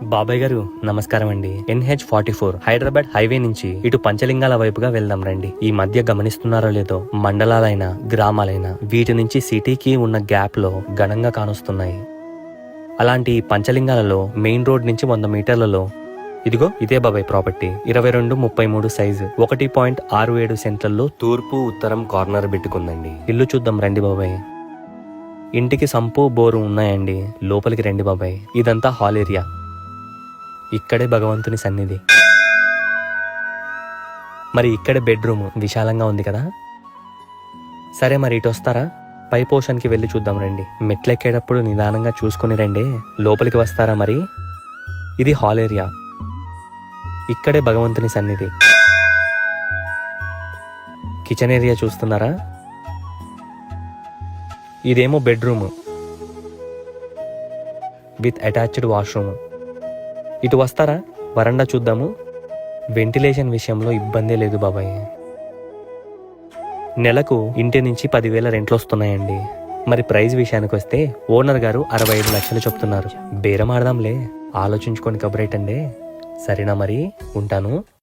బాబాయ్ గారు నమస్కారం అండి. NH44 హైదరాబాద్ హైవే నుంచి ఇటు పంచలింగాల వైపుగా వెళ్దాం రండి. ఈ మధ్య గమనిస్తున్నారో లేదో, మండలాలైనా గ్రామాలైనా వీటి నుంచి సిటీకి ఉన్న గ్యాప్ లో ఘనంగా కానొస్తున్నాయి. అలాంటి ఈ పంచలింగాలలో మెయిన్ రోడ్ నుంచి 100 మీటర్లలో ఇదిగో ఇదే బాబాయ్ ప్రాపర్టీ. 22-33 సైజు 1.67 సెంట్లలో తూర్పు ఉత్తరం కార్నర్ పెట్టుకుందండి. ఇల్లు చూద్దాం రండి బాబాయ్. ఇంటికి సంపు బోరు ఉన్నాయండి. లోపలికి రండి బాబాయ్. ఇదంతా హాల్ ఏరియా. ఇక్కడే భగవంతుని సన్నిధి. మరి ఇక్కడే బెడ్రూమ్ విశాలంగా ఉంది కదా. సరే మరి ఇటు వస్తారా? పై పోర్షన్కి వెళ్ళి చూద్దాం రండి. మెట్లెక్కేటప్పుడు నిదానంగా చూసుకుని రండి. లోపలికి వస్తారా మరి? ఇది హాల్ ఏరియా. ఇక్కడే భగవంతుని సన్నిధి. కిచెన్ ఏరియా చూస్తున్నారా? ఇదేమో బెడ్రూమ్ విత్ అటాచ్డ్ వాష్రూమ్. ఇటు వస్తారా? వరండా చూద్దాము. వెంటిలేషన్ విషయంలో ఇబ్బందే లేదు బాబాయ్. నెలకు ఇంటి నుంచి 10,000 రెంట్లు వస్తున్నాయండి. మరి ప్రైస్ విషయానికి వస్తే ఓనర్ గారు 65 లక్షలు చెప్తున్నారు. బేరం ఆడదాంలే, ఆలోచించుకొని కబురేటండి. సరేనా మరి, ఉంటాను.